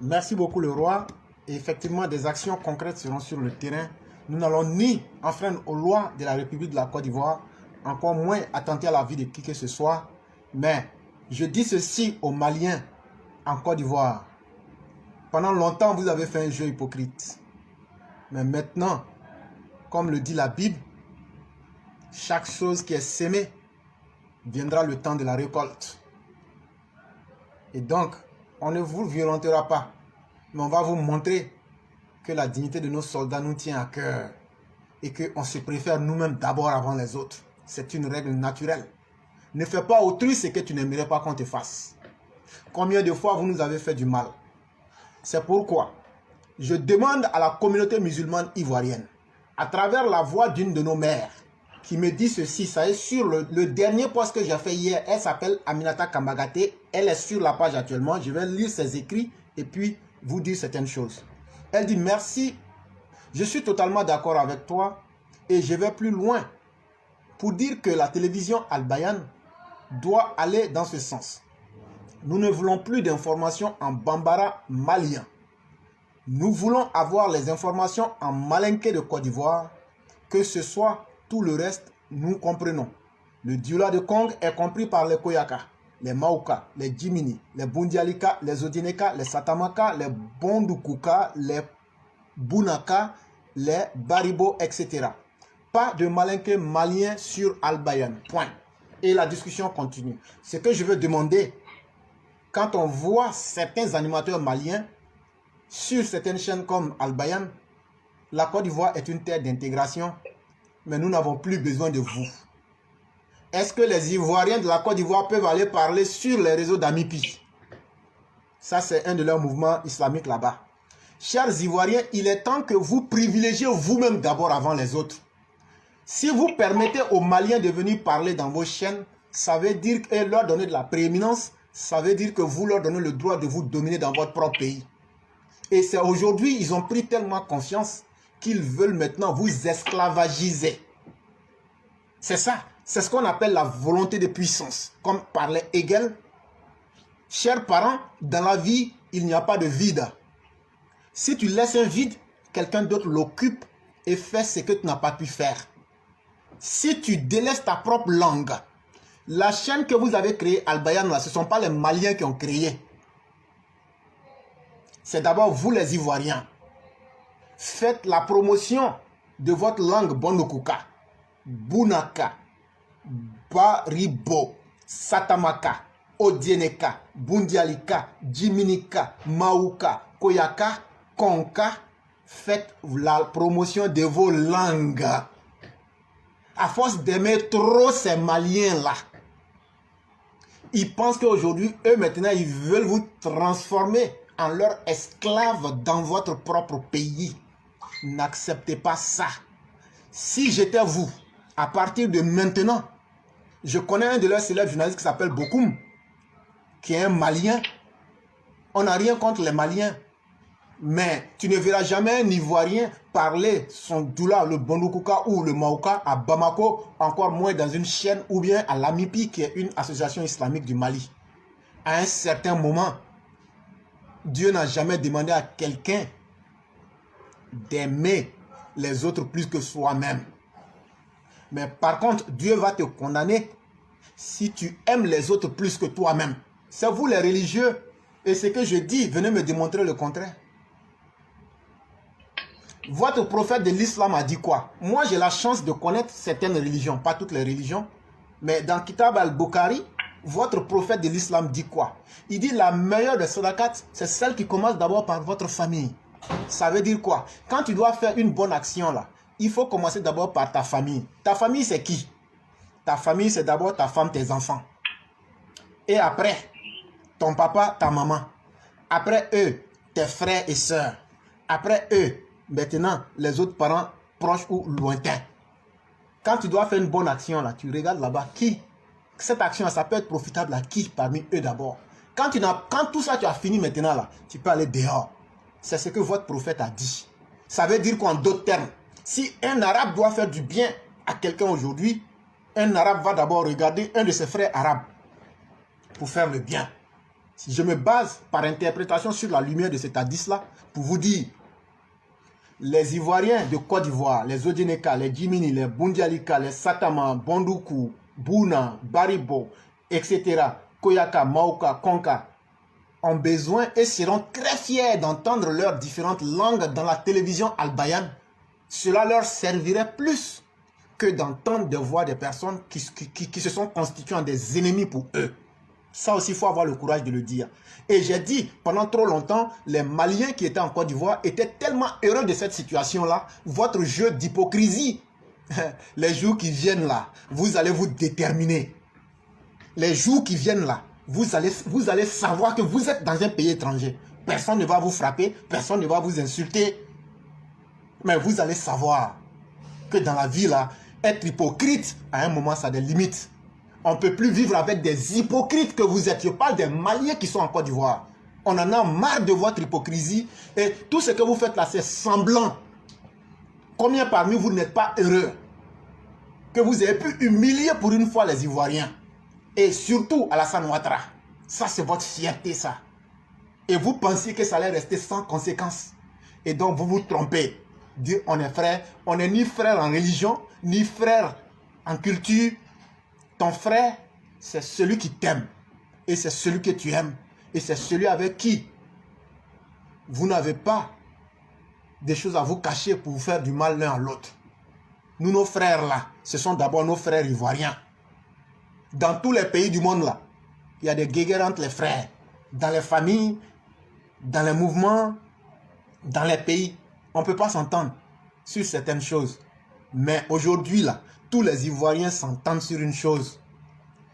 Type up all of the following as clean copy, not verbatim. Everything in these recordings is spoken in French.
Merci beaucoup le roi. Et effectivement, des actions concrètes seront sur le terrain. Nous n'allons ni enfreindre aux lois de la République de la Côte d'Ivoire, encore moins attenter à la vie de qui que ce soit. Mais je dis ceci aux Maliens en Côte d'Ivoire. Pendant longtemps, vous avez fait un jeu hypocrite. Mais maintenant, comme le dit la Bible, chaque chose qui est sémée, viendra le temps de la récolte. Et donc, on ne vous violentera pas, mais on va vous montrer que la dignité de nos soldats nous tient à cœur et qu'on se préfère nous-mêmes d'abord avant les autres. C'est une règle naturelle. Ne fais pas autrui ce que tu n'aimerais pas qu'on te fasse. Combien de fois vous nous avez fait du mal? C'est pourquoi je demande à la communauté musulmane ivoirienne, à travers la voix d'une de nos mères, qui me dit ceci, ça est sur le dernier post que j'ai fait hier, elle s'appelle Aminata Kambagate, elle est sur la page actuellement, je vais lire ses écrits et puis vous dire certaines choses. Elle dit merci, je suis totalement d'accord avec toi et je vais plus loin pour dire que la télévision Al Bayan doit aller dans ce sens. Nous ne voulons plus d'informations en bambara malien. Nous voulons avoir les informations en malinké de Côte d'Ivoire, que ce soit tout le reste, nous comprenons. Le Dioula de Kong est compris par les Koyaka, les Mauka, les Jimini, les Bundialika, les Odineka, les Satamaka, les Bondukuka, les Bunaka, les Baribo, etc. Pas de malinké malien sur Al Bayan. Point. Et la discussion continue. Ce que je veux demander, quand on voit certains animateurs maliens sur certaines chaînes comme Al Bayan, la Côte d'Ivoire est une terre d'intégration, mais nous n'avons plus besoin de vous. Est-ce que les Ivoiriens de la Côte d'Ivoire peuvent aller parler sur les réseaux d'Amipi? Ça, c'est un de leurs mouvements islamiques là-bas. Chers Ivoiriens, il est temps que vous privilégiez vous-même d'abord avant les autres. Si vous permettez aux Maliens de venir parler dans vos chaînes, ça veut dire que leur donner de la prééminence, ça veut dire que vous leur donnez le droit de vous dominer dans votre propre pays. Et c'est aujourd'hui, ils ont pris tellement confiance qu'ils veulent maintenant vous esclavagiser. C'est ça. C'est ce qu'on appelle la volonté de puissance. Comme parlait Hegel. Chers parents, dans la vie, il n'y a pas de vide. Si tu laisses un vide, quelqu'un d'autre l'occupe et fait ce que tu n'as pas pu faire. Si tu délaisses ta propre langue, la chaîne que vous avez créée, Al Bayan, ce ne sont pas les Maliens qui ont créé. C'est d'abord vous les Ivoiriens. Faites la promotion de votre langue Bondokuka, Bunaka, Baribo, Satamaka, Odieneka, Bundialika, Jiminika, Mauka, Koyaka, Konka. Faites la promotion de vos langues. À force d'aimer trop ces Maliens-là, ils pensent qu'aujourd'hui, eux maintenant, ils veulent vous transformer en leurs esclaves dans votre propre pays. N'acceptez pas ça. Si j'étais vous, à partir de maintenant, je connais un de leurs célèbres journalistes qui s'appelle Bokoum, qui est un Malien. On n'a rien contre les Maliens. Mais tu ne verras jamais un Ivoirien parler son doula, le Bondokuka ou le Mauka à Bamako, encore moins dans une chaîne ou bien à l'AMIPI, qui est une association islamique du Mali. À un certain moment, Dieu n'a jamais demandé à quelqu'un d'aimer les autres plus que soi-même. Mais par contre, Dieu va te condamner si tu aimes les autres plus que toi-même. C'est vous les religieux. Et ce que je dis, venez me démontrer le contraire. Votre prophète de l'islam a dit quoi? Moi, j'ai la chance de connaître certaines religions, pas toutes les religions. Mais dans Kitab al-Bukhari, votre prophète de l'islam dit quoi? Il dit la meilleure des sadaqat, c'est celle qui commence d'abord par votre famille. Ça veut dire quoi? Quand tu dois faire une bonne action là, il faut commencer d'abord par ta famille. Ta famille, c'est qui? Ta famille, c'est d'abord ta femme, tes enfants. Et après, ton papa, ta maman. Après eux, tes frères et sœurs. Après eux, maintenant, les autres parents proches ou lointains. Quand tu dois faire une bonne action, là, tu regardes là-bas qui? Cette action, ça peut être profitable à qui parmi eux d'abord? Quand tout ça, tu as fini maintenant, là, tu peux aller dehors. C'est ce que votre prophète a dit. Ça veut dire qu'en d'autres termes, si un arabe doit faire du bien à quelqu'un aujourd'hui, un arabe va d'abord regarder un de ses frères arabes pour faire le bien. Je me base par interprétation sur la lumière de cet hadith-là pour vous dire, les Ivoiriens de Côte d'Ivoire, les Odineka, les Djimini, les Bundialika, les Satama, Bondoukou, Bouna, Baribo, etc., Koyaka, Maoka, Konka, ont besoin et seront très fiers d'entendre leurs différentes langues dans la télévision albayane. Cela leur servirait plus que d'entendre des voix des personnes qui se sont constituées en des ennemis pour eux. Ça aussi, il faut avoir le courage de le dire. Et j'ai dit, pendant trop longtemps, les Maliens qui étaient en Côte d'Ivoire étaient tellement heureux de cette situation-là. Votre jeu d'hypocrisie, les jours qui viennent là, vous allez vous déterminer. Les jours qui viennent là, vous allez savoir que vous êtes dans un pays étranger. Personne ne va vous frapper, personne ne va vous insulter. Mais vous allez savoir que dans la vie là, être hypocrite, à un moment, ça a des limites. On ne peut plus vivre avec des hypocrites que vous êtes. Je parle des Maliens qui sont en Côte d'Ivoire. On en a marre de votre hypocrisie. Et tout ce que vous faites là, c'est semblant. Combien parmi vous n'êtes pas heureux que vous avez pu humilier pour une fois les Ivoiriens? Et surtout Alassane Ouattara. Ça, c'est votre fierté, ça. Et vous pensiez que ça allait rester sans conséquence. Et donc, vous vous trompez. Dire on est frère. On n'est ni frère en religion, ni frère en culture. Ton frère, c'est celui qui t'aime. Et c'est celui que tu aimes. Et c'est celui avec qui vous n'avez pas des choses à vous cacher pour vous faire du mal l'un à l'autre. Nous, nos frères là, ce sont d'abord nos frères ivoiriens. Dans tous les pays du monde là, il y a des guéguerres entre les frères. Dans les familles, dans les mouvements, dans les pays. On ne peut pas s'entendre sur certaines choses. Mais aujourd'hui là, tous les Ivoiriens s'entendent sur une chose.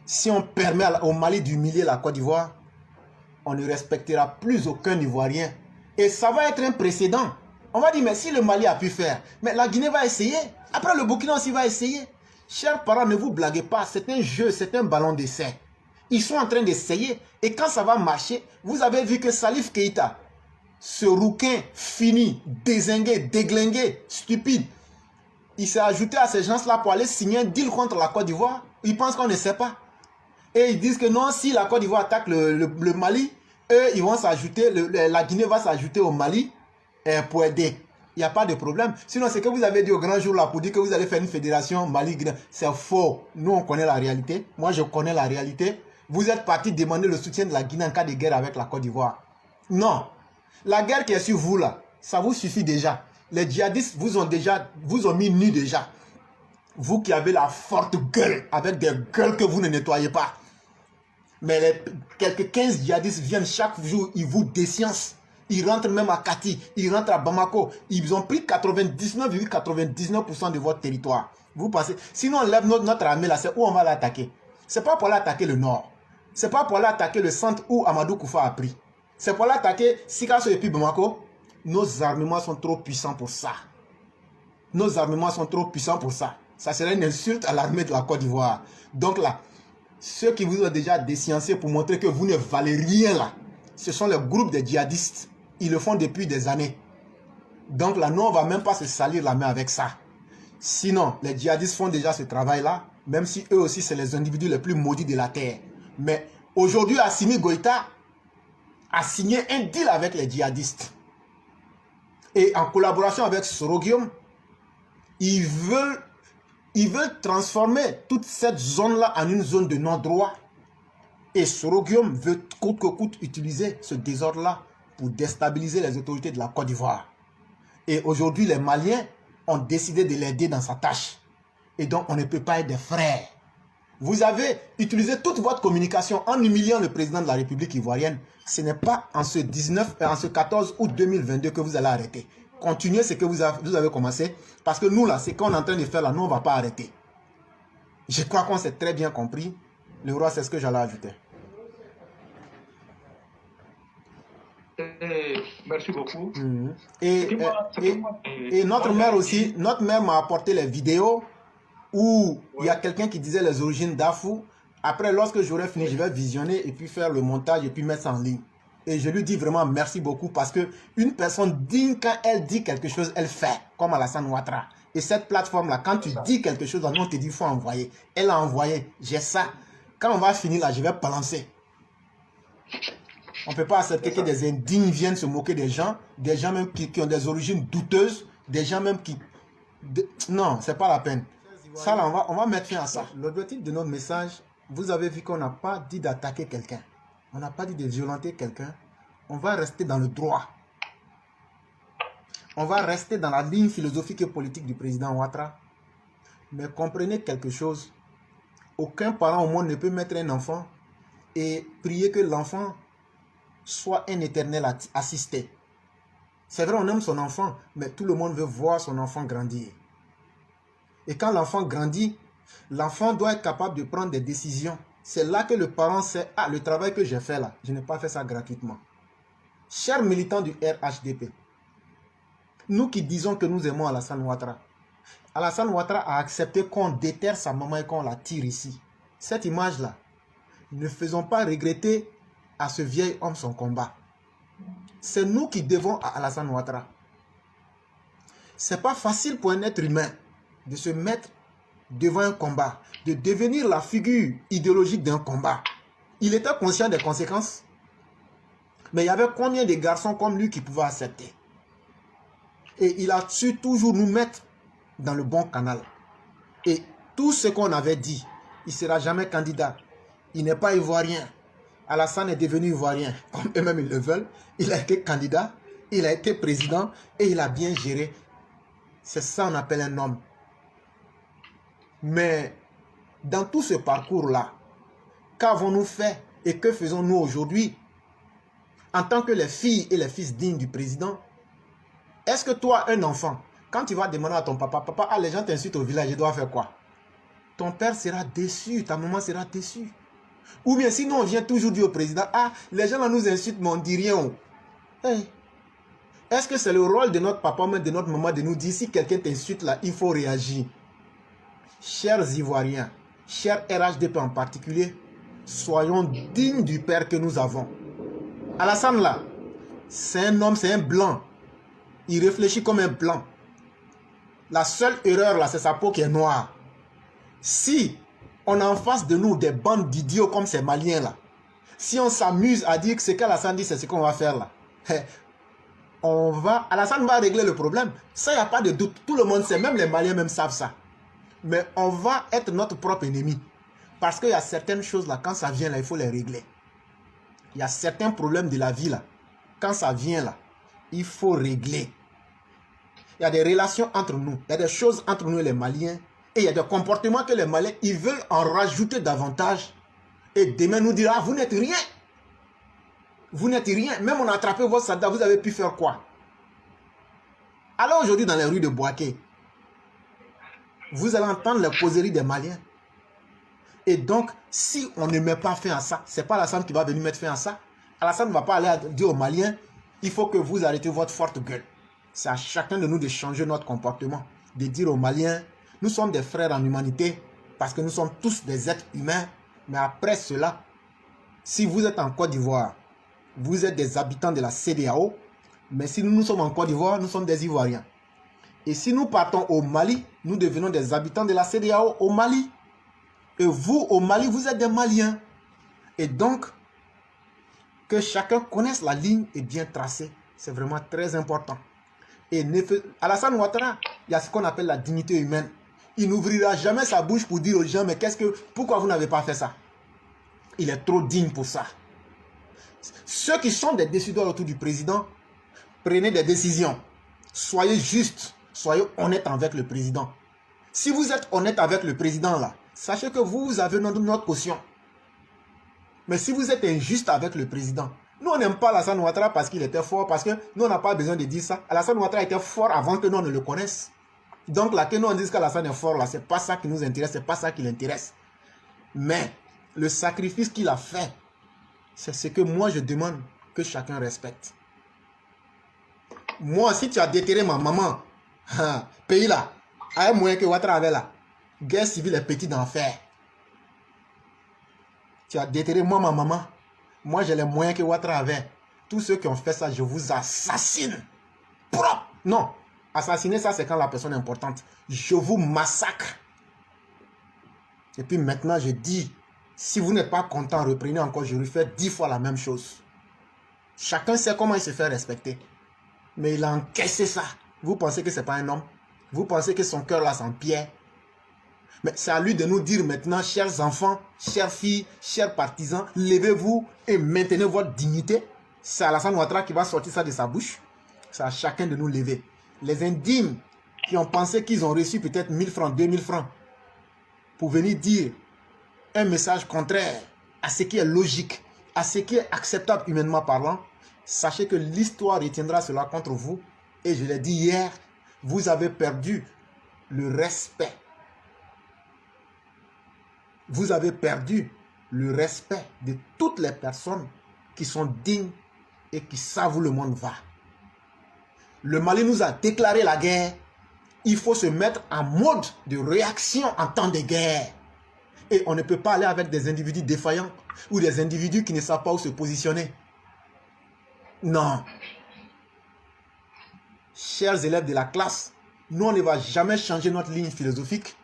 Si on permet au Mali d'humilier la Côte d'Ivoire, on ne respectera plus aucun Ivoirien. Et ça va être un précédent. On va dire, mais si le Mali a pu faire, mais la Guinée va essayer. Après, le Burkina aussi va essayer. Chers parents, ne vous blaguez pas. C'est un jeu, c'est un ballon d'essai. Ils sont en train d'essayer. Et quand ça va marcher, vous avez vu que Salif Keïta, ce rouquin fini, dézingué, déglingué, stupide, il s'est ajouté à ces gens-là pour aller signer un deal contre la Côte d'Ivoire. Ils pensent qu'on ne sait pas. Et ils disent que non, si la Côte d'Ivoire attaque le Mali, eux, ils vont s'ajouter, la Guinée va s'ajouter au Mali pour aider. Il n'y a pas de problème. Sinon, c'est que vous avez dit au grand jour là pour dire que vous allez faire une fédération Mali-Guinée. C'est faux. Nous, on connaît la réalité. Moi, je connais la réalité. Vous êtes parti demander le soutien de la Guinée en cas de guerre avec la Côte d'Ivoire. Non. La guerre qui est sur vous là, ça vous suffit déjà. Les djihadistes vous ont mis nu déjà. Vous qui avez la forte gueule, avec des gueules que vous ne nettoyez pas. Mais quelques 15 djihadistes viennent chaque jour, ils vous déciencent. Ils rentrent même à Kati, ils rentrent à Bamako. Ils ont pris 99,99% de votre territoire. Vous pensez, sinon on lève notre armée là, c'est où on va l'attaquer? C'est pas pour aller attaquer le nord. C'est pas pour aller attaquer le centre où Amadou Koufa a pris. C'est pour aller attaquer Sikasso et puis Bamako. Nos armements sont trop puissants pour ça. Nos armements sont trop puissants pour ça. Ça serait une insulte à l'armée de la Côte d'Ivoire. Donc là, ceux qui vous ont déjà déciencé pour montrer que vous ne valez rien là, ce sont les groupes de djihadistes. Ils le font depuis des années. Donc là, nous, on ne va même pas se salir la main avec ça. Sinon, les djihadistes font déjà ce travail-là, même si eux aussi, c'est les individus les plus maudits de la terre. Mais aujourd'hui, Assimi Goïta a signé un deal avec les djihadistes. Et en collaboration avec Soroguium, ils veulent transformer toute cette zone-là en une zone de non-droit. Et Soroguium veut coûte que coûte utiliser ce désordre-là pour déstabiliser les autorités de la Côte d'Ivoire. Et aujourd'hui, les Maliens ont décidé de l'aider dans sa tâche. Et donc, on ne peut pas être des frères. Vous avez utilisé toute votre communication en humiliant le président de la République ivoirienne. Ce n'est pas en ce 14 août 2022 que vous allez arrêter. Continuez ce que vous avez commencé. Parce que nous, là, ce qu'on est en train de faire, là, nous, on ne va pas arrêter. Je crois qu'on s'est très bien compris. Le roi, c'est ce que j'allais ajouter. Merci beaucoup. Et notre mère aussi, notre mère m'a apporté les vidéos où il y a quelqu'un qui disait les origines d'Afou. Après, lorsque j'aurai fini, je vais visionner et puis faire le montage et puis mettre ça en ligne. Et je lui dis vraiment merci beaucoup parce que une personne digne, quand elle dit quelque chose, elle fait, comme Alassane Ouattara. Et cette plateforme-là, quand tu dis quelque chose, on te dit il faut envoyer. Elle a envoyé, j'ai ça. Quand on va finir là, je vais balancer. On ne peut pas accepter que des indignes viennent se moquer des gens même qui ont des origines douteuses, des gens même qui... Non, c'est pas la peine. Ça, là, on va mettre fin à ça. L'objectif de notre message, vous avez vu qu'on n'a pas dit d'attaquer quelqu'un. On n'a pas dit de violenter quelqu'un. On va rester dans le droit. On va rester dans la ligne philosophique et politique du président Ouattara. Mais comprenez quelque chose. Aucun parent au monde ne peut mettre un enfant et prier que l'enfant soit un éternel assisté. C'est vrai, on aime son enfant, mais tout le monde veut voir son enfant grandir. Et quand l'enfant grandit, l'enfant doit être capable de prendre des décisions. C'est là que le parent sait, ah, le travail que j'ai fait là, je n'ai pas fait ça gratuitement. Chers militants du RHDP, nous qui disons que nous aimons Alassane Ouattara a accepté qu'on déterre sa maman et qu'on la tire ici. Cette image-là, ne faisons pas regretter à ce vieil homme son combat. C'est nous qui devons à Alassane Ouattara. C'est pas facile pour un être humain de se mettre devant un combat, de devenir la figure idéologique d'un combat. Il était conscient des conséquences, mais il y avait combien de garçons comme lui qui pouvaient accepter? Et il a su toujours nous mettre dans le bon canal. Et tout ce qu'on avait dit, il ne sera jamais candidat. Il n'est pas ivoirien. Alassane est devenu ivoirien, comme eux-mêmes ils le veulent. Il a été candidat, il a été président et il a bien géré. C'est ça qu'on appelle un homme. Mais dans tout ce parcours-là, qu'avons-nous fait et que faisons-nous aujourd'hui en tant que les filles et les fils dignes du président? Est-ce que toi, un enfant, quand tu vas demander à ton papa, papa, ah, les gens t'insultent au village, je dois faire quoi? Ton père sera déçu, ta maman sera déçue. Ou bien sinon on vient toujours dire au président, ah, les gens là nous insultent, mais on ne dit rien. Hey. Est-ce que c'est le rôle de notre papa, mais de notre maman de nous dire, si quelqu'un t'insulte là, il faut réagir? Chers Ivoiriens, chers RHDP en particulier, soyons dignes du père que nous avons. Alassane là, c'est un homme, c'est un blanc. Il réfléchit comme un blanc. La seule erreur là, c'est sa peau qui est noire. Si on a en face de nous des bandes d'idiots comme ces Maliens là, si on s'amuse à dire que ce qu'Alassane dit, c'est ce qu'on va faire là, Alassane va régler le problème. Ça, il n'y a pas de doute. Tout le monde sait, même les Maliens même savent ça. Mais on va être notre propre ennemi. Parce qu'il y a certaines choses là, quand ça vient là, il faut les régler. Il y a certains problèmes de la vie là, quand ça vient là, il faut régler. Il y a des relations entre nous, il y a des choses entre nous et les Maliens. Et il y a des comportements que les Maliens, ils veulent en rajouter davantage. Et demain nous dira, ah, vous n'êtes rien. Vous n'êtes rien. Même on a attrapé votre soldat, vous avez pu faire quoi? Alors aujourd'hui dans les rues de Bouaké, vous allez entendre les causeries des Maliens. Et donc, si on ne met pas fin à ça, ce n'est pas Alassane qui va venir mettre fin à ça. Alassane ne va pas aller dire aux Maliens, il faut que vous arrêtez votre forte gueule. C'est à chacun de nous de changer notre comportement. De dire aux Maliens, nous sommes des frères en humanité, parce que nous sommes tous des êtres humains. Mais après cela, si vous êtes en Côte d'Ivoire, vous êtes des habitants de la CEDEAO, mais si nous sommes en Côte d'Ivoire, nous sommes des Ivoiriens. Et si nous partons au Mali, nous devenons des habitants de la CEDEAO au Mali. Et vous, au Mali, vous êtes des Maliens. Et donc, que chacun connaisse la ligne et bien tracée. C'est vraiment très important. Et Alassane Ouattara, il y a ce qu'on appelle la dignité humaine. Il n'ouvrira jamais sa bouche pour dire aux gens, mais pourquoi vous n'avez pas fait ça? Il est trop digne pour ça. Ceux qui sont des décideurs autour du président, prenez des décisions. Soyez justes, soyez honnêtes avec le président. Si vous êtes honnête avec le président là, sachez que vous avez notre caution. Mais si vous êtes injuste avec le président, nous on n'aime pas Alassane Ouattara parce qu'il était fort, parce que nous on n'a pas besoin de dire ça. Alassane Ouattara était fort avant que nous on ne le connaisse. Donc là que nous on dise qu'Alassane est fort là, c'est pas ça qui nous intéresse, c'est pas ça qui l'intéresse. Mais le sacrifice qu'il a fait, c'est ce que moi je demande que chacun respecte. Moi, si tu as déterré ma maman, pays là, à un moyen que Ouattara avait là, guerre civile est petit d'enfer. Tu as déterré moi, ma maman. Moi, j'ai les moyens que Ouattara avait. Tous ceux qui ont fait ça, je vous assassine. Propre. Non. Assassiner, ça, c'est quand la personne est importante. Je vous massacre. Et puis maintenant, je dis, si vous n'êtes pas content, reprenez encore, je refais 10 fois la même chose. Chacun sait comment il se fait respecter. Mais il a encaissé ça. Vous pensez que ce n'est pas un homme? Vous pensez que son cœur là c'est en pierre? Mais c'est à lui de nous dire maintenant, chers enfants, chères filles, chers partisans, levez-vous et maintenez votre dignité. C'est Alassane Ouattara qui va sortir ça de sa bouche. C'est à chacun de nous lever. Les indignes qui ont pensé qu'ils ont reçu peut-être 1000 francs, 2000 francs pour venir dire un message contraire à ce qui est logique, à ce qui est acceptable humainement parlant, sachez que l'histoire retiendra cela contre vous. Et je l'ai dit hier, vous avez perdu le respect. Vous avez perdu le respect de toutes les personnes qui sont dignes et qui savent où le monde va. Le Mali nous a déclaré la guerre. Il faut se mettre en mode de réaction en temps de guerre. Et on ne peut pas aller avec des individus défaillants ou des individus qui ne savent pas où se positionner. Non. Chers élèves de la classe, nous, on ne va jamais changer notre ligne philosophique.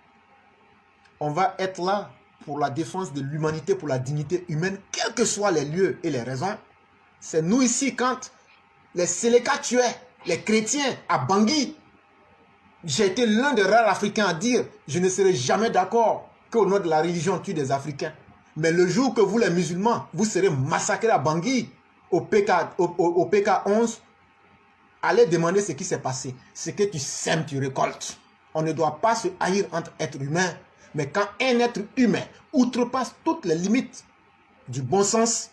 On va être là pour la défense de l'humanité, pour la dignité humaine, quels que soient les lieux et les raisons. C'est nous ici, quand les Séléka tuaient les chrétiens à Bangui, j'ai été l'un des rares Africains à dire « Je ne serai jamais d'accord qu'au nom de la religion on tue des Africains. » Mais le jour que vous, les musulmans, vous serez massacrés à Bangui, au PK 11, allez demander ce qui s'est passé. Ce que tu sèmes, tu récoltes. On ne doit pas se haïr entre êtres humains. Mais quand un être humain outrepasse toutes les limites du bon sens,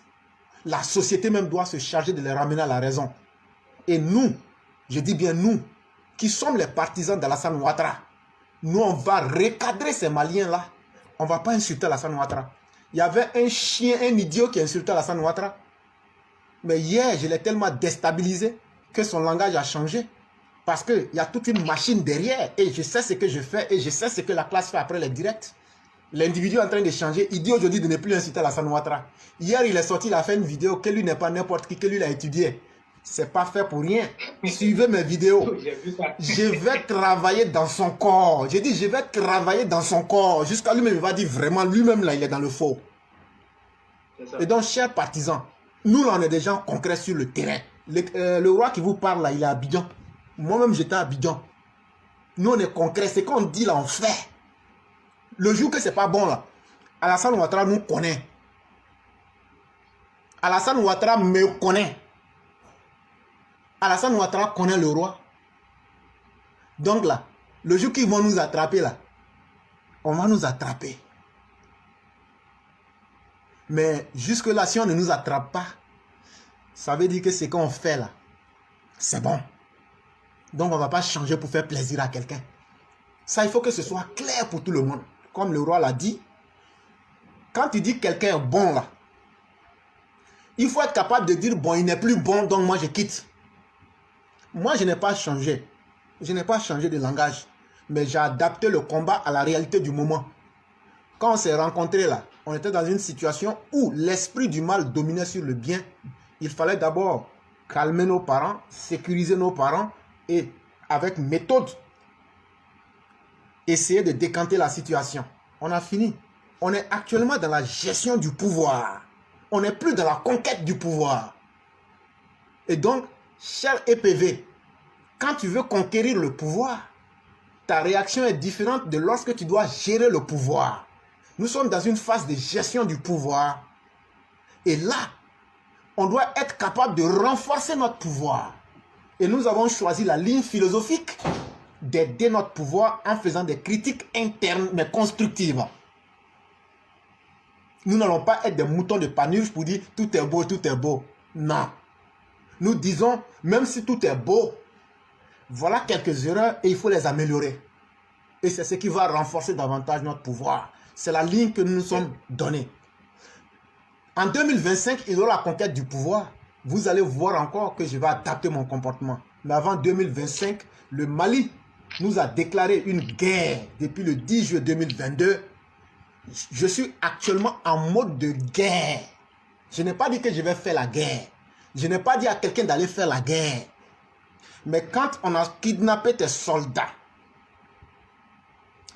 la société même doit se charger de les ramener à la raison. Et nous, je dis bien nous, qui sommes les partisans d'Alassane Ouattara, nous on va recadrer ces Maliens-là. On ne va pas insulter Alassane Ouattara. Il y avait un chien, un idiot qui insultait Alassane Ouattara. Mais hier, je l'ai tellement déstabilisé que son langage a changé. Parce qu'il y a toute une machine derrière. Et je sais ce que je fais. Et je sais ce que la classe fait après les directs. L'individu est en train de changer. Il dit aujourd'hui de ne plus inciter Alassane Ouattara. Hier, il est sorti, il a fait une vidéo que lui n'est pas n'importe qui, que lui l'a étudié. C'est pas fait pour rien. Suivez mes vidéos. Je vais travailler dans son corps. J'ai dit, je vais travailler dans son corps. Jusqu'à lui-même, il va dire vraiment, lui-même, là, il est dans le faux. Et donc, chers partisans, nous, là, on est des gens concrets sur le terrain. Le roi qui vous parle, là, il est à Abidjan. Moi-même, j'étais à Abidjan. Nous, on est concret. Ce qu'on dit, là, on fait. Le jour que c'est pas bon, là, Alassane Ouattara nous connaît. Alassane Ouattara me connaît. Alassane Ouattara connaît le roi. Donc là, le jour qu'ils vont nous attraper, là, on va nous attraper. Mais jusque-là, si on ne nous attrape pas, ça veut dire que ce qu'on fait, là, c'est bon. Donc, on ne va pas changer pour faire plaisir à quelqu'un. Ça, il faut que ce soit clair pour tout le monde. Comme le roi l'a dit, quand tu dis que quelqu'un est bon, là, il faut être capable de dire, bon, il n'est plus bon, donc moi, je quitte. Moi, je n'ai pas changé. Je n'ai pas changé de langage. Mais j'ai adapté le combat à la réalité du moment. Quand on s'est rencontrés, là, on était dans une situation où l'esprit du mal dominait sur le bien. Il fallait d'abord calmer nos parents, sécuriser nos parents, et avec méthode, essayer de décanter la situation. On a fini. On est actuellement dans la gestion du pouvoir. On n'est plus dans la conquête du pouvoir. Et donc, cher EPV, quand tu veux conquérir le pouvoir, ta réaction est différente de lorsque tu dois gérer le pouvoir. Nous sommes dans une phase de gestion du pouvoir. Et là, on doit être capable de renforcer notre pouvoir. Et nous avons choisi la ligne philosophique d'aider notre pouvoir en faisant des critiques internes mais constructives. Nous n'allons pas être des moutons de Panurge pour dire tout est beau, tout est beau. Non. Nous disons, même si tout est beau, voilà quelques erreurs et il faut les améliorer. Et c'est ce qui va renforcer davantage notre pouvoir. C'est la ligne que nous nous sommes donnée. En 2025, il y aura la conquête du pouvoir. Vous allez voir encore que je vais adapter mon comportement. Mais avant 2025, le Mali nous a déclaré une guerre depuis le 10 juillet 2022. Je suis actuellement en mode de guerre. Je n'ai pas dit que je vais faire la guerre. Je n'ai pas dit à quelqu'un d'aller faire la guerre. Mais quand on a kidnappé tes soldats,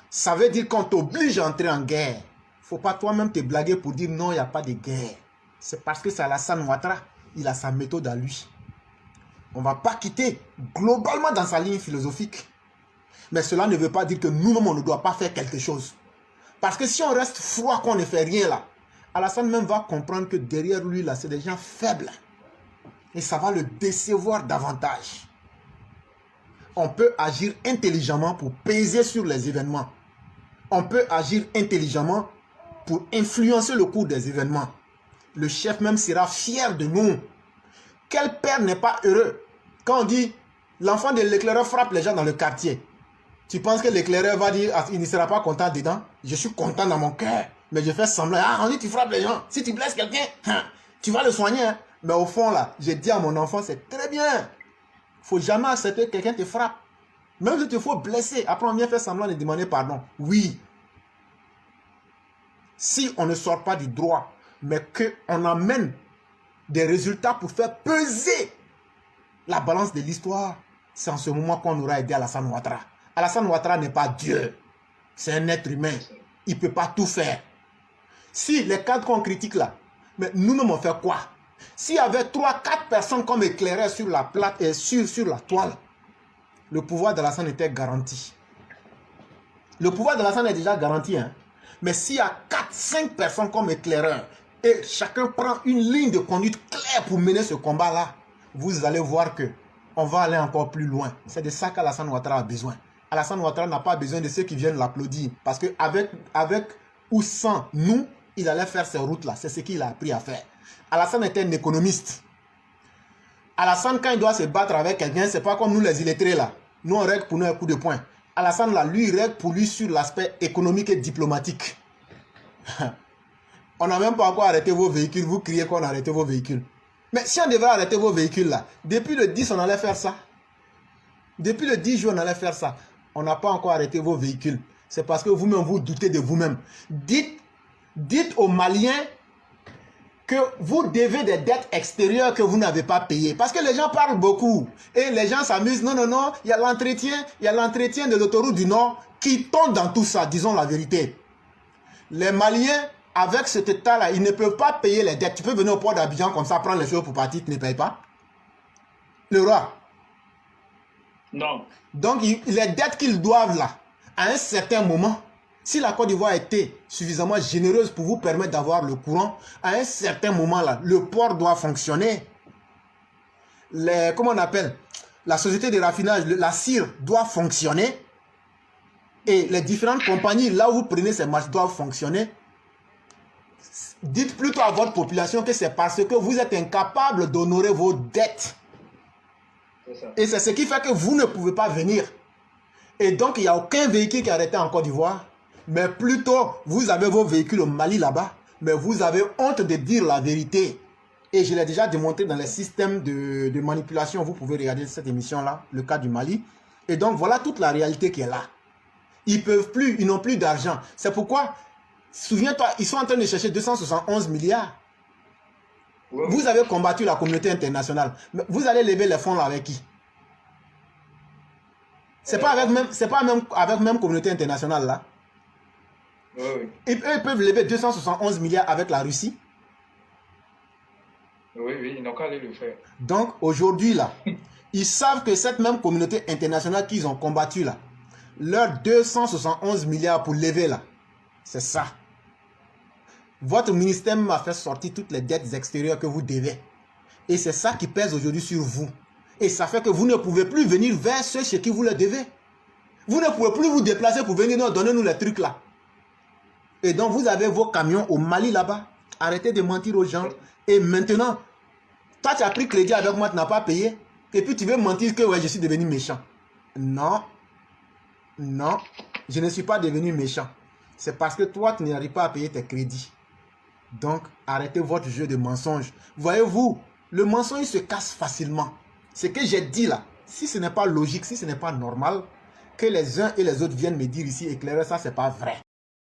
ça veut dire qu'on t'oblige à entrer en guerre. Il ne faut pas toi-même te blaguer pour dire non, il n'y a pas de guerre. C'est parce que c'est Alassane Ouattara il a sa méthode à lui. On ne va pas quitter globalement dans sa ligne philosophique. Mais cela ne veut pas dire que nous-mêmes, on ne doit pas faire quelque chose. Parce que si on reste froid, qu'on ne fait rien là, Alassane même va comprendre que derrière lui, là, c'est des gens faibles. Et ça va le décevoir davantage. On peut agir intelligemment pour peser sur les événements. On peut agir intelligemment pour influencer le cours des événements. Le chef même sera fier de nous. Quel père n'est pas heureux quand on dit l'enfant de l'éclaireur frappe les gens dans le quartier? Tu penses que l'éclaireur va dire il ne sera pas content dedans? Je suis content dans mon cœur, mais je fais semblant. Ah, on dit tu frappes les gens. Si tu blesses quelqu'un, tu vas le soigner. Hein? Mais au fond là, j'ai dit à mon enfant, c'est très bien. Il ne faut jamais accepter que quelqu'un te frappe. Même si tu faut blesser, après on vient faire semblant de demander pardon. Oui. Si on ne sort pas du droit, mais qu'on amène des résultats pour faire peser la balance de l'histoire, c'est en ce moment qu'on aura aidé Alassane Ouattara. Alassane Ouattara n'est pas Dieu. C'est un être humain. Il ne peut pas tout faire. Si les cadres qu'on critique là, mais nous-mêmes on fait quoi? S'il y avait 3-4 personnes comme éclairaient sur la plate et sur la toile, le pouvoir d'Alassane était garanti. Le pouvoir d'Alassane est déjà garanti. Hein? Mais s'il y a 4-5 personnes comme éclaireurs et chacun prend une ligne de conduite claire pour mener ce combat-là, vous allez voir que on va aller encore plus loin. C'est de ça qu'Alassane Ouattara a besoin. Alassane Ouattara n'a pas besoin de ceux qui viennent l'applaudir. Parce qu'avec ou sans nous, il allait faire ces routes-là. C'est ce qu'il a appris à faire. Alassane était un économiste. Alassane, quand il doit se battre avec quelqu'un, c'est pas comme nous les illettrés là. Nous, on règle pour nous un coup de poing. Alassane, là, lui, il règle pour lui sur l'aspect économique et diplomatique. On n'a même pas encore arrêté vos véhicules. Vous criez qu'on a arrêté vos véhicules. Mais si on devrait arrêter vos véhicules là, depuis le 10, on allait faire ça. Depuis le 10 juin, on allait faire ça. On n'a pas encore arrêté vos véhicules. C'est parce que vous-même, vous doutez de vous-même. Dites aux Maliens que vous devez des dettes extérieures que vous n'avez pas payées. Parce que les gens parlent beaucoup. Et les gens s'amusent. Non, non, non. Il y a l'entretien de l'autoroute du Nord qui tombe dans tout ça. Disons la vérité. Les Maliens, avec cet état-là, ils ne peuvent pas payer les dettes. Tu peux venir au port d'Abidjan comme ça, prendre les choses pour partir, tu ne payes pas. Le roi. Non. Donc, les dettes qu'ils doivent là, à un certain moment, si la Côte d'Ivoire était suffisamment généreuse pour vous permettre d'avoir le courant, à un certain moment là, le port doit fonctionner. Comment on appelle? La société de raffinage, la CIR doit fonctionner. Et les différentes compagnies, là où vous prenez ces marches, doivent fonctionner. Dites plutôt à votre population que c'est parce que vous êtes incapable d'honorer vos dettes. Et c'est ce qui fait que vous ne pouvez pas venir. Et donc, il n'y a aucun véhicule qui est arrêté en Côte d'Ivoire. Mais plutôt, vous avez vos véhicules au Mali là-bas. Mais vous avez honte de dire la vérité. Et je l'ai déjà démontré dans les systèmes de manipulation. Vous pouvez regarder cette émission-là, le cas du Mali. Et donc, voilà toute la réalité qui est là. Ils peuvent plus, ils n'ont plus d'argent. C'est pourquoi, souviens-toi, ils sont en train de chercher 271 milliards. Ouais. Vous avez combattu la communauté internationale. Mais vous allez lever les fonds là avec qui? C'est pas avec même communauté internationale là. Oui. Eux, ils peuvent lever 271 milliards avec la Russie. Oui, ils n'ont qu'à aller le faire. Donc aujourd'hui là, ils savent que cette même communauté internationale qu'ils ont combattu là, leurs 271 milliards pour lever là, c'est ça. Votre ministère m'a fait sortir toutes les dettes extérieures que vous devez. Et c'est ça qui pèse aujourd'hui sur vous. Et ça fait que vous ne pouvez plus venir vers ceux chez qui vous le devez. Vous ne pouvez plus vous déplacer pour venir nous donner nous les trucs là. Et donc vous avez vos camions au Mali là-bas. Arrêtez de mentir aux gens. Et maintenant, toi tu as pris crédit avec moi, tu n'as pas payé. Et puis tu veux mentir que ouais, je suis devenu méchant. Non. Non, je ne suis pas devenu méchant. C'est parce que toi, tu n'arrives pas à payer tes crédits. Donc, arrêtez votre jeu de mensonges. Voyez-vous, le mensonge se casse facilement. Ce que j'ai dit là, si ce n'est pas logique, si ce n'est pas normal, que les uns et les autres viennent me dire ici, éclairer ça, c'est pas vrai.